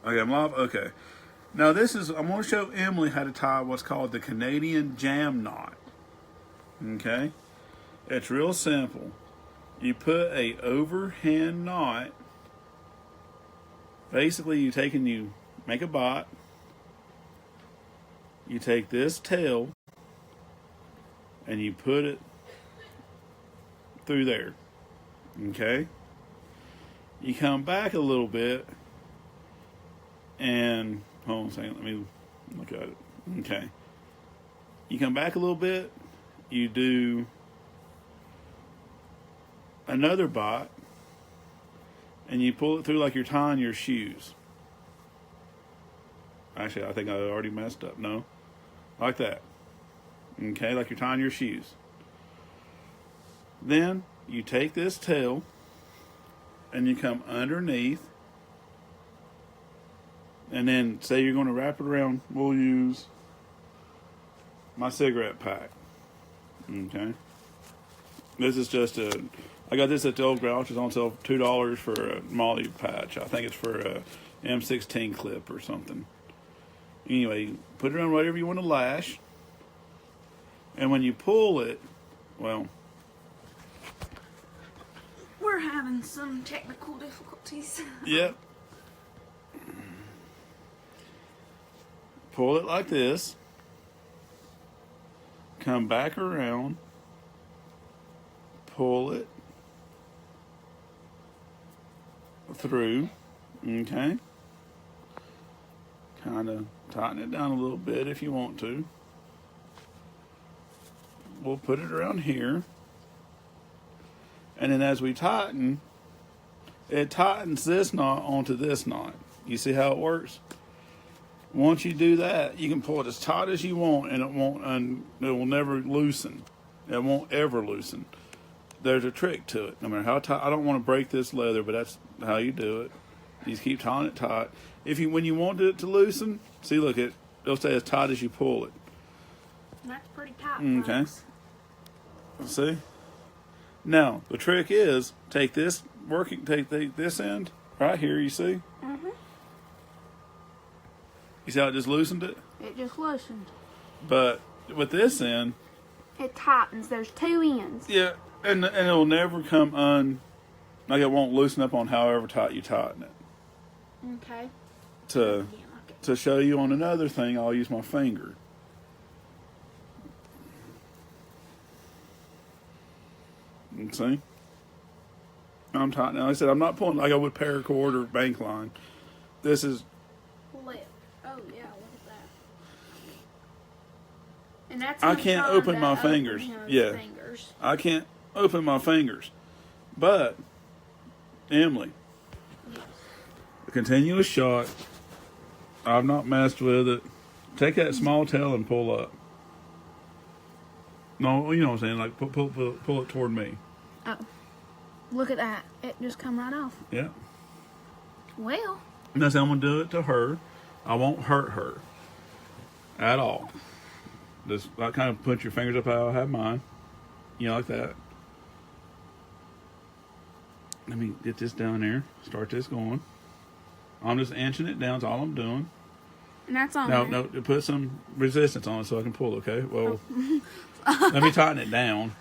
Okay, I'm live. Okay. Now I'm going to show Emily how to tie what's called the Canadian jam knot. Okay. It's real simple. You put a overhand knot. Basically, you make a knot. You take this tail and you put it through there. Okay. You come back a little bit and hold on a second, let me look at it. Okay. You come back a little bit, you do another knot, and you pull it through like you're tying your shoes. Actually, I think I already messed up. No. Like that. Okay, like you're tying your shoes. Then you take this tail and you come underneath, and then say you're going to wrap it around. We'll use my cigarette pack. Okay. This is just I got this at the old Grouch. It's on sale for $2 for a Molly patch. I think it's for a M16 clip or something. Anyway, put it on whatever you want to lash. And when you pull it, well, we're having some technical difficulties. Yep. Pull it like this. Come back around. Pull it through. Okay. Kind of tighten it down a little bit if you want to. We'll put it around here. And then as we tighten, it tightens this knot onto this knot. You see how it works? Once you do that, you can pull it as tight as you want, and it will never loosen. It won't ever loosen. There's a trick to it. No matter how tight, I don't want to break this leather, but that's how you do it. You just keep tying it tight. When you want it to loosen, see, look, it'll stay as tight as you pull it. That's pretty tight. Okay. See? Now the trick is take this end right here. You see? Mhm. You see how it just loosened it? It just loosened. But with this end, it tightens. There's two ends. Yeah, and it'll never come like it won't loosen up on however tight you tighten it. Okay. To show you on another thing, I'll use my finger. You see? I'm tightening. Like I said, I'm not pulling like I would paracord or bank line. This is. Flip. Oh yeah, look at that. And that's. I can't open my fingers. Yeah. Fingers. I can't open my fingers. But, Emily, a continuous shot. I've not messed with it. Take that small tail and pull up. No, you know what I'm saying? Like pull it toward me. Oh, look at that! It just come right off. Yeah. Well. That's how I'm gonna do it to her. I won't hurt her at all. Just like kind of put your fingers up how I have mine. You know, like that. Let me get this down there. Start this going. I'm just inching it down. That's all I'm doing. And that's on No, there. no, put some resistance on it so I can pull, okay? Well, let me tighten it down.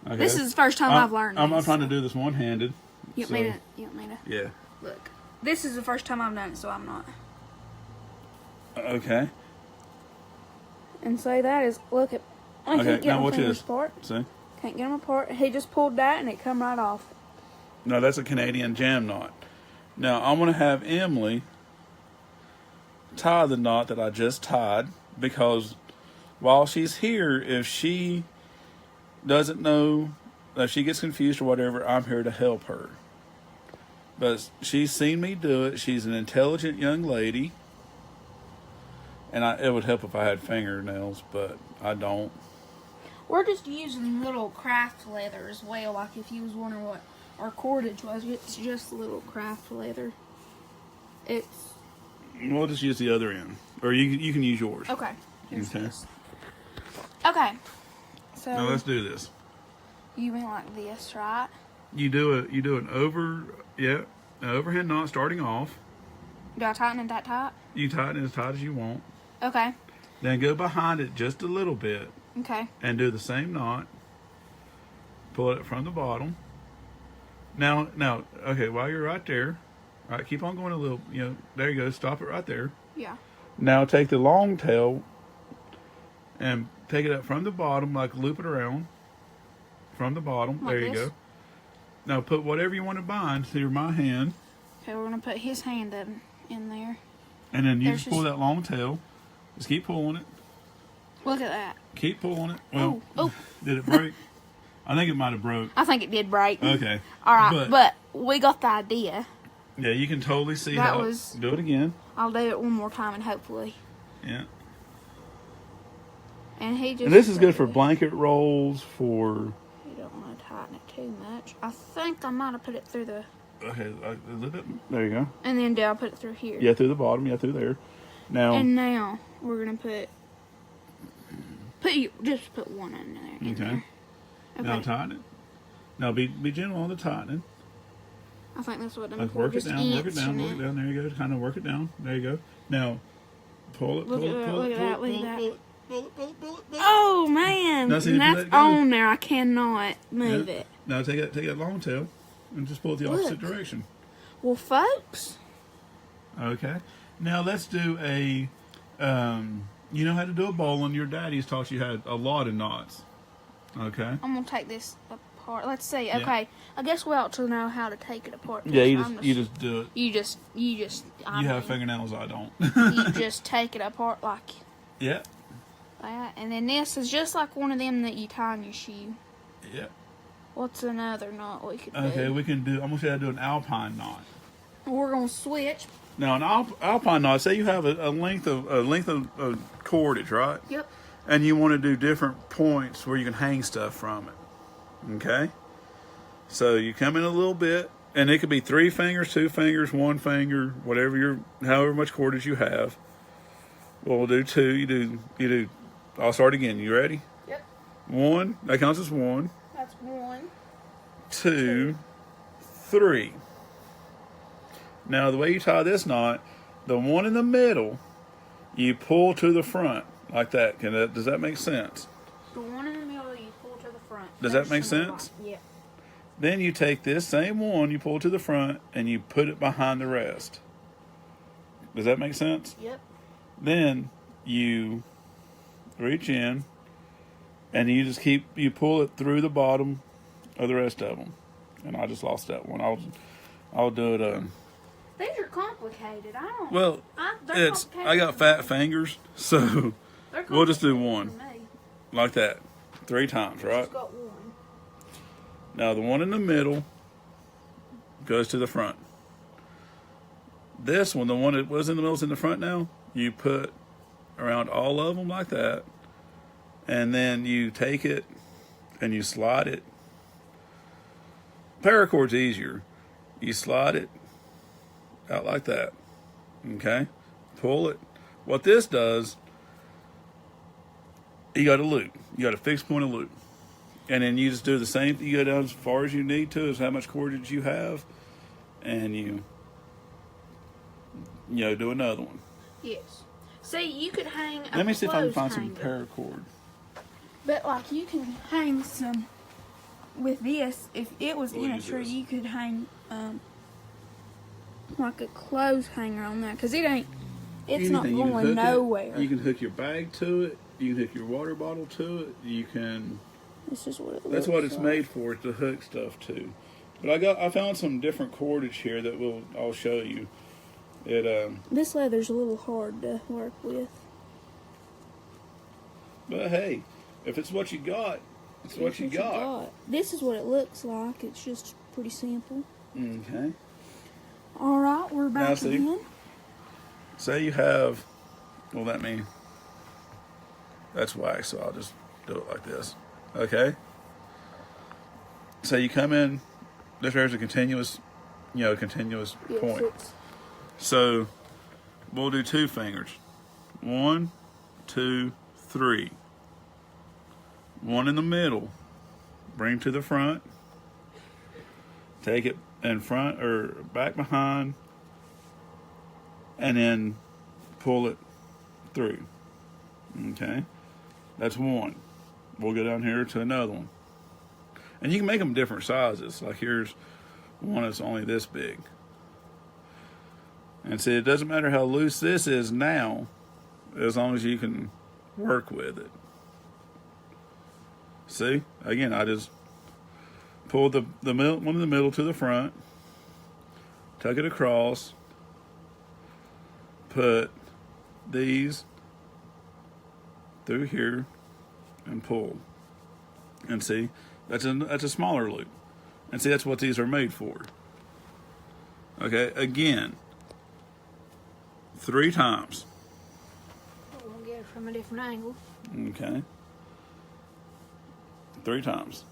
Okay. This is the first time I've learned I'm this. trying to do this one-handed. You want me to? Yeah. Look. This is the first time I've done it, so I'm not. Okay. And so that is, look at, I can't get my fingers apart. See? Can't get them apart. He just pulled that and it come right off. No, that's a Canadian jam knot. Now, I'm going to have Emily tie the knot that I just tied, because while she's here, if she doesn't know, if she gets confused or whatever, I'm here to help her. But she's seen me do it. She's an intelligent young lady. And it would help if I had fingernails, but I don't. We're just using little craft leather as well. Like if you was wondering what our cordage was, it's just little craft leather. We'll just use the other end. Or you can use yours. Okay. Okay. Okay. So Now let's do this. You mean like this, right? You do an over, yeah, an overhand knot starting off. Do I tighten it that tight? You tighten it as tight as you want. Okay. Then go behind it just a little bit Okay. and do the same knot. Pull it from the bottom. Now, okay, while you're right there, all right, keep on going a little, there you go, stop it right there. Yeah. Now take the long tail and take it up from the bottom, like loop it around from the bottom. Like there you this? go. Now put whatever you want to bind through my hand, Okay, we're gonna put his hand in there. and then you There's just pull just- that long tail. Just keep pulling it. Look at that. Keep pulling it. Well, Oh. did it break? I think it might have broke. I think it did break. Okay. All right, but we got the idea. Yeah, you can totally see That how. was- Do it again. I'll do it one more time and hopefully. Yeah. And he just. And this is good for blanket rolls. For You don't want to tighten it too much. I think I might have put it through the. okay, a little bit. There you go. And then I'll put it through here. Yeah, through the bottom. Yeah, through there. Now. And now we're gonna put. Just put one in there. Okay. Okay. Now tighten it. Now be gentle on the tightening. I think that's what I'm Like work it just down, work it inching down, work it down. There you go. Kind of work it down. There you go. Now pull it, pull Look at it, that, pull look it, at pull that, it, look at pull that. it, pull it, pull it, pull it, pull it. Oh man, Now, see, and if you that's let go- on there. I cannot move Yeah. it. Now take that long tail and just pull it the Look. opposite direction. Well, folks, Okay. Now let's do a. You know how to do a bowline. Your daddy's taught you how a lot of knots. Okay. I'm gonna take this apart. Let's see. Okay, I guess we ought to know how to take it apart. Yeah, you I'm just do it. You just. You have fingernails, I don't. You just take it apart like Yeah. that, and then this is just like one of them that you tie on your shoe. Yeah. What's another knot we could Okay, do? we can do. I'm gonna show you how to do an alpine knot. We're gonna switch. Now, an alpine knot. Say you have a length of cordage, right? Yep. And you want to do different points where you can hang stuff from it. Okay. So you come in a little bit, and it could be 3 fingers, 2 fingers, 1 finger, whatever however much cordage you have. Well, we'll do 2. You do. I'll start again. You ready? Yep. 1. That counts as 1. That's 1. 2, 3. Now, the way you tie this knot, the one in the middle, you pull to the front like that. Does that make sense? The one in the middle you pull to the front. Does that That's make the sense? knot. Yeah. Then you take this same one, you pull to the front, and you put it behind the rest. Does that make sense? Yep. Then you reach in, and you pull it through the bottom of the rest of them. And I just lost that one. I'll do it. These are complicated. I don't. Well, they're I got fat fingers, so They're we'll just do complicated one for me. like that, 3 times, right? Just got one. Now the one in the middle goes to the front. This one, the one that was in the middle, is in the front now. You put around all of them like that, and then you take it and you slide it. Paracord's easier. You slide it out like that. Okay? Pull it. What this does, you got a loop. You got a fixed point of loop. And then you just do the same thing. You go down as far as you need to, is how much cordage you have. And you do another one. Yes. See, you could hang. Let me see if I can find clothes some hanger. paracord. But like you can hang some with this. If it was We'll in a use tree, this. you could hang like a clothes hanger on that because it ain't. It's not Anything. You can going hook it. nowhere. You can hook your bag to it. You can hook your water bottle to it. You can. This is what it That's looks what it's like. made for, is to hook stuff to. But I found some different cordage here that I'll show you. This leather's a little hard to work with. But hey, if it's what you got, it's what you got. This is what it looks like. It's just pretty simple. Okay. All right, we're Now back see. again. Say you have, well, that means that's wax, so I'll just do it like this. Okay? So you come in, there's a continuous Yes, point. it's- So we'll do 2 fingers. 1, 2, 3. One in the middle. Bring to the front. Take it in front or back behind, and then pull it through. Okay, that's one. We'll go down here to another one, and you can make them different sizes. Like here's one that's only this big. And see, it doesn't matter how loose this is now, as long as you can work with it. See, again, I just pull the middle, one in the middle to the front, tuck it across, put these through here, and pull. And see, that's a smaller loop. And see, that's what these are made for. Okay, again, 3 times. We'll get it from a different angle. Okay. 3 times.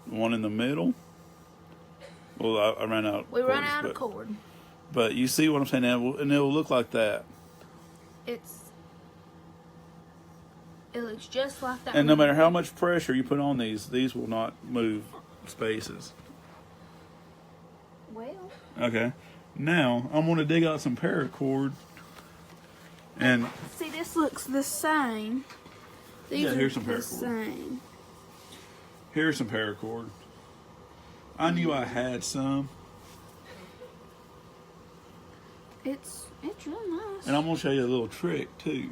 One in the middle. Well, I ran out. We run out of cord. But you see what I'm saying, and it will look like that. It looks just like that. And no matter how much pressure you put on these will not move spaces. Well. Okay. Now I'm going to dig out some paracord. And see, this looks the same. These here's are some the paracord. same. Here's some paracord. I knew I had some. It's really nice. And I'm going to show you a little trick too.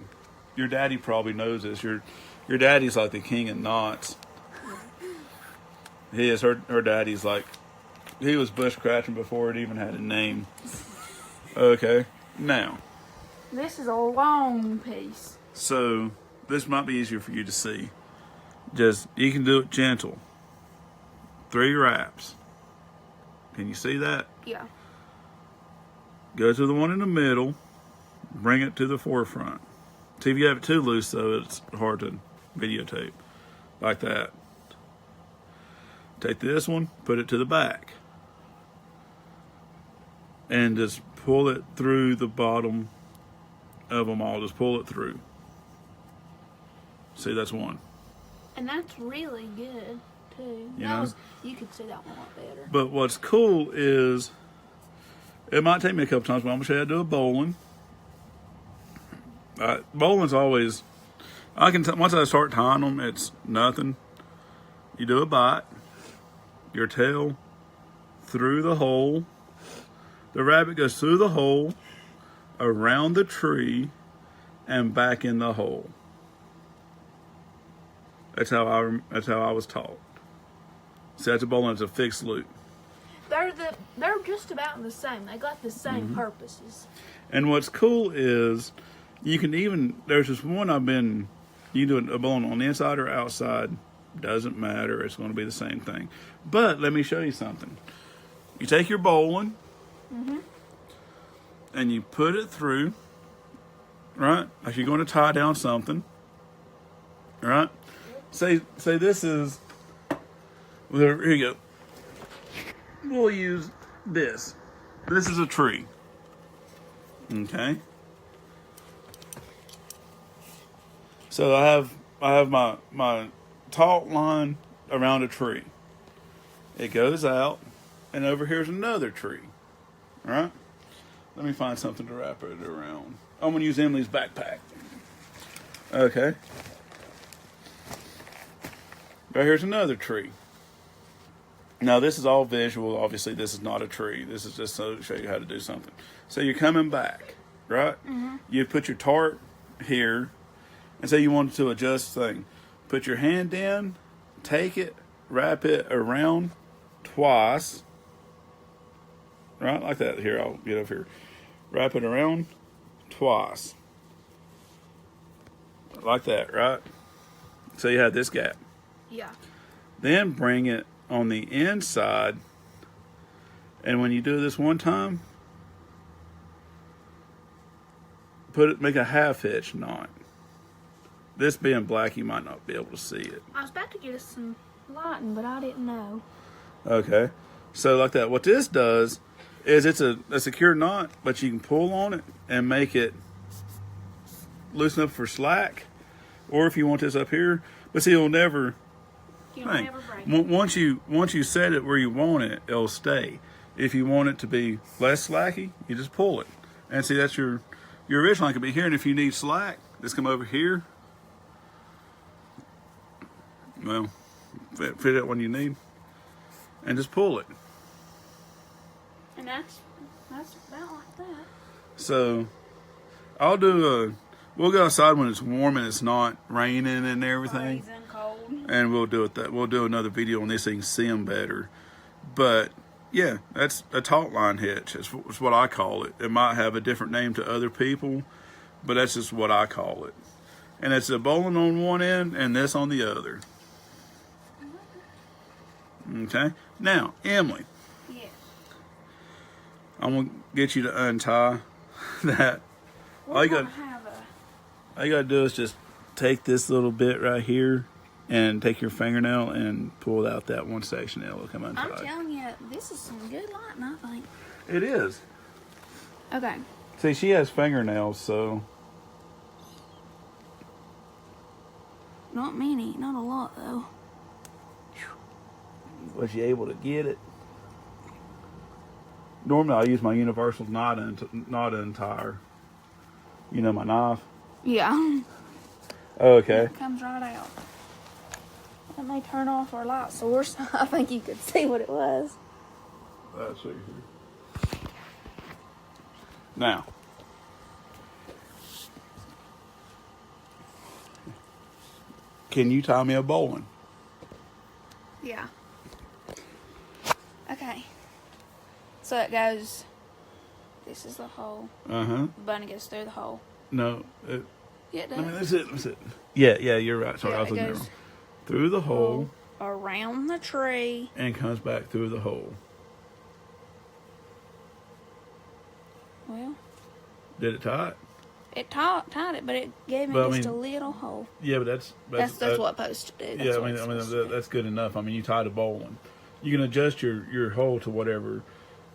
Your daddy probably knows this. Your daddy's like the king of knots. He is. Her daddy's like, he was bushcrafting before it even had a name. Okay, now. This is a long piece. So this might be easier for you to see. Just, you can do it gentle. 3 wraps. Can you see that? Yeah. Go to the one in the middle. Bring it to the forefront. See, if you have it too loose, though, it's hard to videotape. Like that. Take this one, put it to the back. And just pull it through the bottom of them all. Just pull it through. See, that's one. And that's really good, too. You could see that one a lot better. But what's cool is, it might take me a couple times, but I'm going to show you how to do a bowling. Bowling's always, once I start tying them, it's nothing. You do a bite, your tail through the hole. The rabbit goes through the hole, around the tree, and back in the hole. That's how I was taught. See, that's a bowling. It's a fixed loop. They're just about the same. They got the same purposes. And what's cool is, you can even, there's this one you can do a bowling on the inside or outside. Doesn't matter. It's going to be the same thing. But let me show you something. You take your bowling, and you put it through, right? Like you're going to tie down something, right? Say this is, here you go. We'll use this. This is a tree. Okay. So I have my taut line around a tree. It goes out, and over here's another tree. All right? Let me find something to wrap it around. I'm going to use Emily's backpack. Okay. Right here's another tree. Now, this is all visual. Obviously, this is not a tree. This is just to show you how to do something. So you're coming back, right? You put your tart here, and say you want to adjust the thing. Put your hand in, take it, wrap it around twice. Right, like that. Here, I'll get up here. Wrap it around twice. Like that, right? So you have this gap. Yeah. Then bring it on the inside. And when you do this one time, make a half hitch knot. This being black, you might not be able to see it. I was about to get us some lighting, but I didn't know. Okay. So like that. What this does is it's a secure knot, but you can pull on it and make it loosen up for slack. Or if you want this up here, but see, it'll never You'll thing. never break it. Once you set it where you want it, it'll stay. If you want it to be less slacky, you just pull it. And see, that's your original line could be here. And if you need slack, just come over here. Well, fit it when you need, and just pull it. And that's about like that. So, we'll go outside when it's warm and it's not raining and everything. Freezing cold. And we'll do another video on this so you can see them better. But yeah, that's a taut line hitch. It's what I call it. It might have a different name to other people, but that's just what I call it. And it's a bowline on one end and this on the other. Okay. Now, Emily, Yeah. I'm gonna get you to untie that. We're you gonna got- have All you gotta do is just take this little bit right here and take your fingernail and pull out that one section. It'll come I'm untied. telling you, this is some good lighting, I think. It is. Okay. See, she has fingernails, so Not many, not a lot though. was she able to get it? Normally, I use my universal knot untier. You know my knife. Yeah. Okay. It comes right out. Let me turn off our light source. I think you could see what it was. Let's see here. Now, can you tie me a bowline? Yeah. Okay. So it goes. This is the hole. Uh-huh. Bunny goes through the hole. No. Yeah, it I mean, does. that's it. Yeah, you're right. Sorry, Yeah, I was it looking at it goes wrong. Through the hole around the tree. and comes back through the hole. Well, Did it tie it? it tied it, but it gave me But, I just mean, a little hole. Yeah, but that's That's what it's supposed to do. That's Yeah, what it's supposed to do. that's good enough. I mean, you tied a bowline. You can adjust your hole to whatever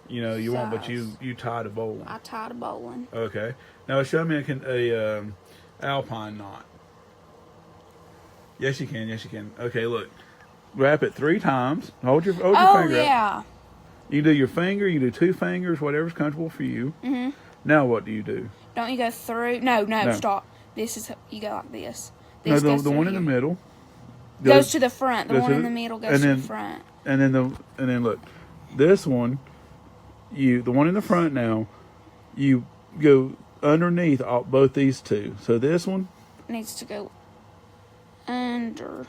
you want, but Size. you tied a bowline. I tied a bowline. Okay. Now show me a alpine knot. Yes, you can. Yes, you can. Okay, look. Wrap it 3 times. Hold your Oh finger up. yeah. You can do your finger. You can do 2 fingers. Whatever's comfortable for you. Mhm. Now what do you do? Don't you go through? No, No. stop. This is you go like this. No, This the goes through one in the here. middle Goes to the front. The goes one to in the- the middle goes and to then- the front. and then look, this one, the one in the front now, you go underneath both these two. So this one, Needs to go under.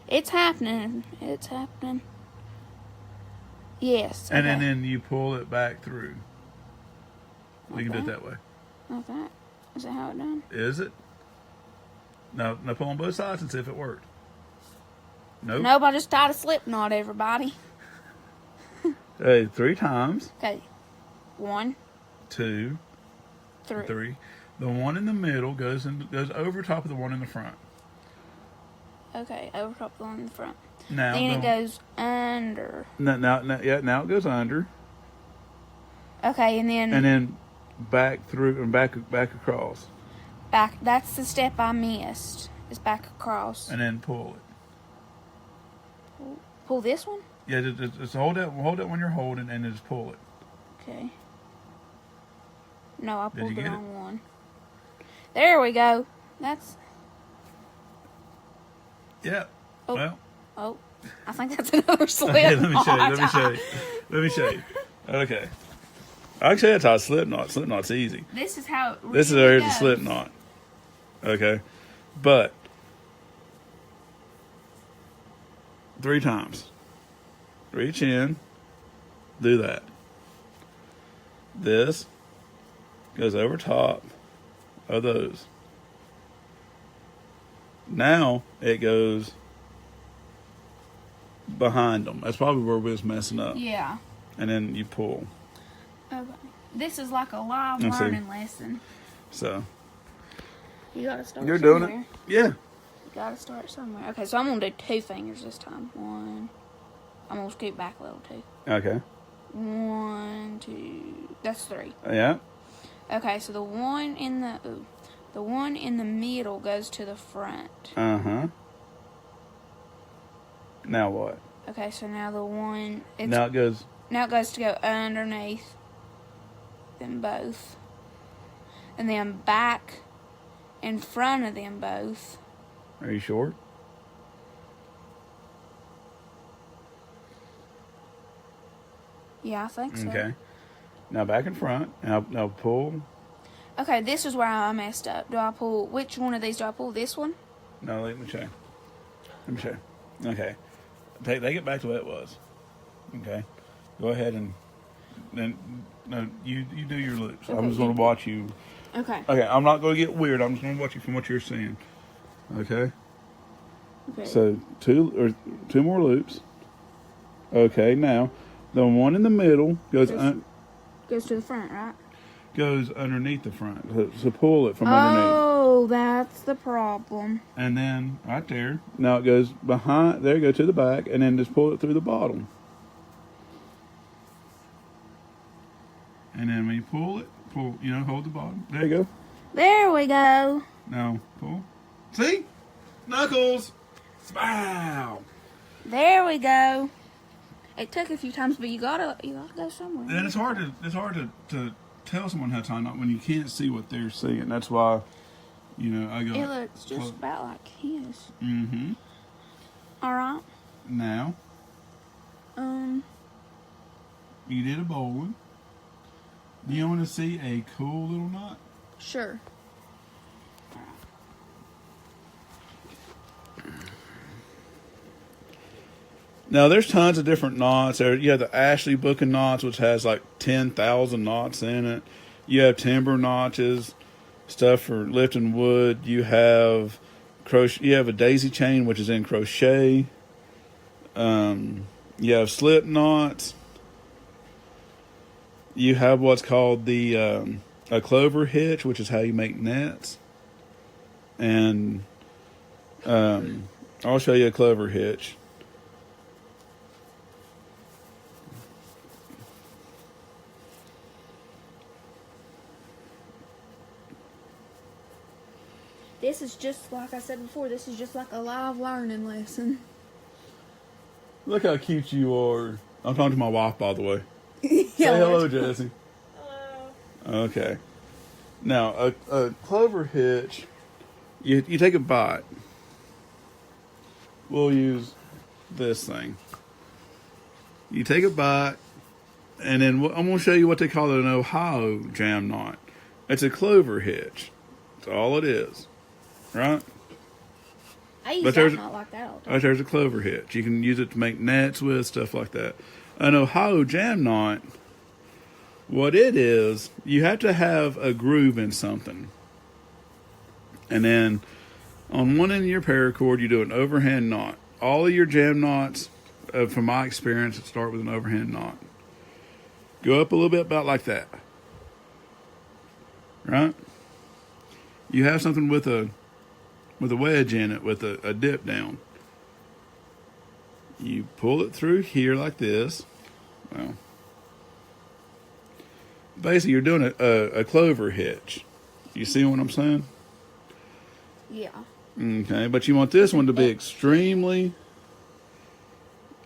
It's happening. It's happening. Yes. and okay. then you pull it back through. We can do it Okay. that way. Like that. Is that how it done? Is it? Now pull on both sides and see if it worked. Nope. Nope, I just tied a slip knot, everybody. Hey, 3 times. Okay. 1, 2, 3. 3. The one in the middle goes over top of the one in the front. Okay, over top the one in the front. Now, Then it goes under. now it goes under, Okay, and and then back through and back across, back. That's the step I missed. Is back across. and then pull it. Pull this one? Yeah, just hold it when you're holding, and then just pull it. Okay. No, I you pulled the get it? wrong one. There we go. That's. Yeah. Oh. Well, Oh, I think that's another slip. okay, let me show you. knot. Let me show you. Okay. Actually, that's how slip knot. Slip knot's easy. This is how it This is really the slip goes. knot. Okay, but 3 times. Reach in. Do that. This goes over top of those. Now it goes behind them. That's probably where we was messing up. Yeah. And then you pull. Okay. This is like a live Let's see. learning lesson. So You gotta start you're somewhere. doing it. Yeah. You gotta start somewhere. Okay, so I'm gonna do 2 fingers this time. 1. I'm gonna scoot back a little too. Okay. 1, 2. That's 3. Yeah. Okay, so the one in the middle goes to the front. Uh huh. Now what? Okay, so now the one. Now it goes. Now it goes to go underneath them both. And then back in front of them both. Are you sure? Yeah, I think so. Okay. Now back in front. Now pull. Okay, this is where I messed up. Do I pull, which one of these do I pull? This one? No, let me check. Let me check. Okay. Take it back to what it was. Okay. Go ahead and then no, you do your loops. Okay, I'm just going to watch you. Okay. Okay, I'm not going to get weird. I'm just going to watch you from what you're seeing. Okay. Okay. So two more loops. Okay, now the one in the middle goes Goes to the front, right? goes underneath the front. So pull it from underneath. Oh, that's the problem. And then right there. Now it goes behind. There you go to the back, and then just pull it through the bottom. And then when you pull it, hold the bottom. There you go. There we go. Now pull. See? Knuckles. Wow. There we go. It took a few times, but you gotta go somewhere. And it's hard to tell someone how to tie a knot when you can't see what they're seeing. That's why, I go. It looks just about like his. Mm-hmm. All right. Now, you did a bowling. Do you want to see a cool little knot? Sure. Now, there's tons of different knots. You have the Ashley Book of Knots, which has like 10,000 knots in it. You have timber notches, stuff for lifting wood. You have crochet. You have a daisy chain, which is in crochet. You have slip knots. You have what's called the a clover hitch, which is how you make nets. And I'll show you a clover hitch. This is just like I said before. This is just like a live learning lesson. Look how cute you are. I'm talking to my wife, by the way. Say hello, Jesse. Hello. Okay. Now, a clover hitch, you take a bite. We'll use this thing. You take a bite, and then I'm going to show you what they call an Ohio jam knot. It's a clover hitch. That's all it is. Right? I use But that knot like that all the time. There's a clover hitch. You can use it to make nets with, stuff like that. An Ohio jam knot, what it is, you have to have a groove in something. And then on one end of your paracord, you do an overhand knot. All of your jam knots, from my experience, start with an overhand knot. Go up a little bit about like that. Right? You have something with a wedge in it, with a dip down. You pull it through here like this. Well, basically you're doing a clover hitch. You see what I'm saying? Yeah. Okay, but you want this one to be extremely,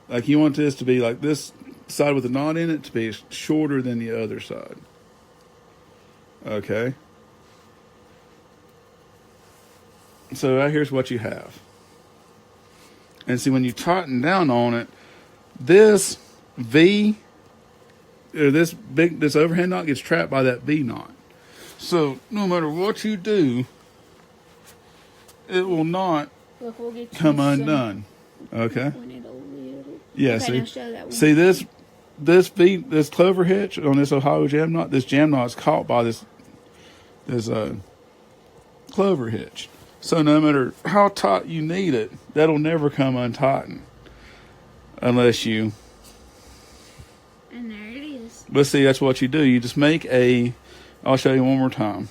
like you want this to be like this side with a knot in it to be shorter than the other side. Okay. So right here's what you have. And see, when you tighten down on it, this V, or this overhand knot gets trapped by that V knot. So no matter what you do, it will not Look, we'll get you come some- undone. Okay. Point it a little. Yeah. Okay, now See, show that one. see this clover hitch on this Ohio jam knot. This jam knot is caught by this clover hitch. So no matter how tight you need it, that'll never come untightened unless you. And there it is. But see, that's what you do. You just make I'll show you one more time.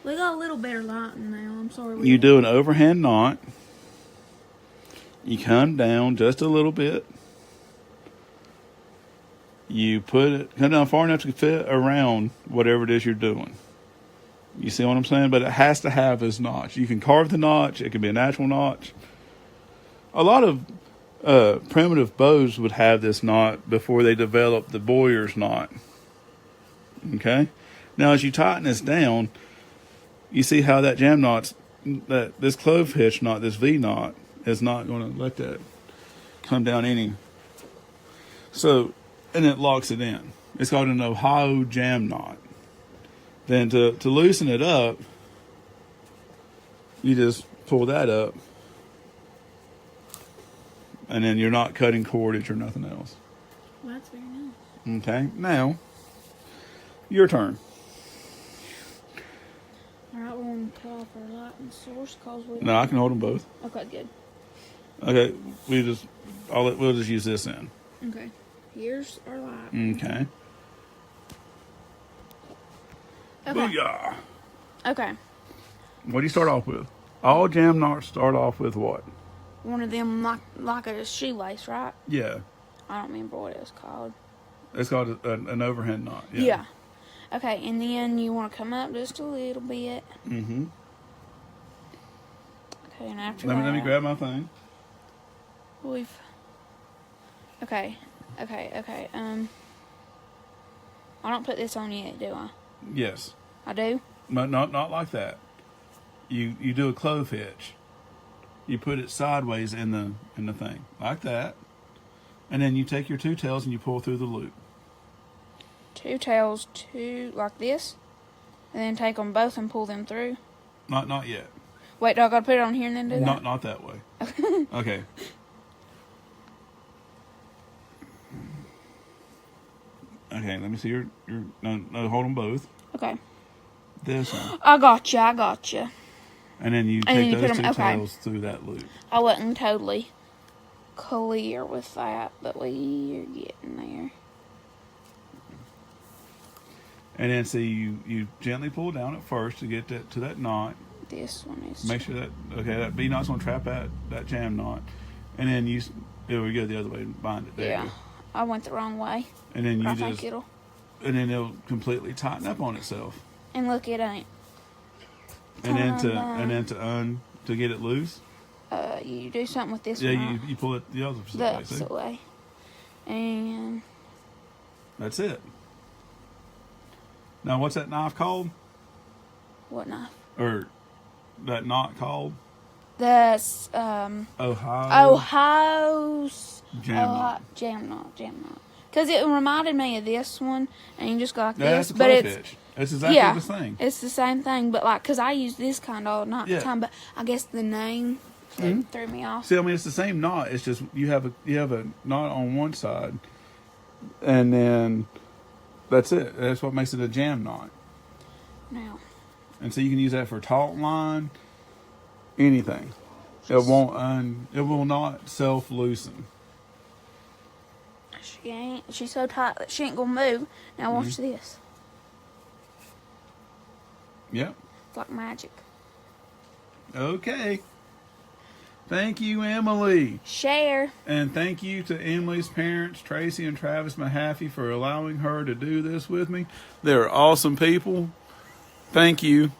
We got a little better lighting now. I'm sorry. You do an overhand knot. You come down just a little bit. You come down far enough to fit around whatever it is you're doing. You see what I'm saying? But it has to have this notch. You can carve the notch. It can be a natural notch. A lot of primitive bows would have this knot before they developed the Boyer's knot. Okay? Now, as you tighten this down, you see how that jam knot's, that this clove hitch knot, this V knot, is not going to let that come down any. So, and it locks it in. It's called an Ohio jam knot. Then to loosen it up, you just pull that up. And then you're not cutting cordage or nothing else. Well, that's very nice. Okay, now, your turn. Alright, we're going to cut off our lightning source because we... No, I can hold them both. Okay, good. Okay, we'll just use this end. Okay. Here's our light. Okay. Okay. Booyah! Okay. What do you start off with? All jam knots start off with what? One of them like a shoelace, right? Yeah. I don't remember what it was called. It's called an overhand knot. Yeah. Okay, and then you want to come up just a little bit. Mm-hmm. Okay, and after Let that... me grab my thing. Okay. I don't put this on yet, do I? Yes. I do? But not like that. You do a clove hitch. You put it sideways in the thing. Like that. And then you take your two tails and you pull through the loop. Two tails, like this, and then take them both and pull them through. Not yet. Wait, do I gotta put it on here and then do that? Not that way. Okay. Okay, let me see your no, hold them both. Okay. This one. I gotcha. And then you And then take you put those 'em- two okay. tails through that loop. I wasn't totally clear with that, but we're getting there. And then see you gently pull down at first to get to that knot. This one is... Make sure that B knot's gonna trap that jam knot. And then there we go the other way and bind it. There you Yeah, go. I went the wrong way. And then I you think just it'll... and then it'll completely tighten up on itself. And look, it ain't. And then to get it loose. You do something with this Yeah, one, right? you pull it the other The way. See? opposite way. And... That's it. Now, what's that knife called? What knife? Or that knot called? That's, Ohio's... Jam knot. Jam knot. Because it reminded me of this one, and you just go like That's this. a But clove it's... hitch. It's exactly the thing. It's the same thing, but like, because I use this kind all the Yeah. time, but I guess the name threw me off. See, I mean, it's the same knot. It's just you have a knot on one side, and then that's it. That's what makes it a jam knot. Now, And so you can use that for taut line, anything. It will not self loosen. she's so tight that she ain't gonna move. Now watch this. Yep. It's like magic. Okay. Thank you, Emily. Share. And thank you to Emily's parents, Tracy and Travis Mahaffey, for allowing her to do this with me. They're awesome people. Thank you.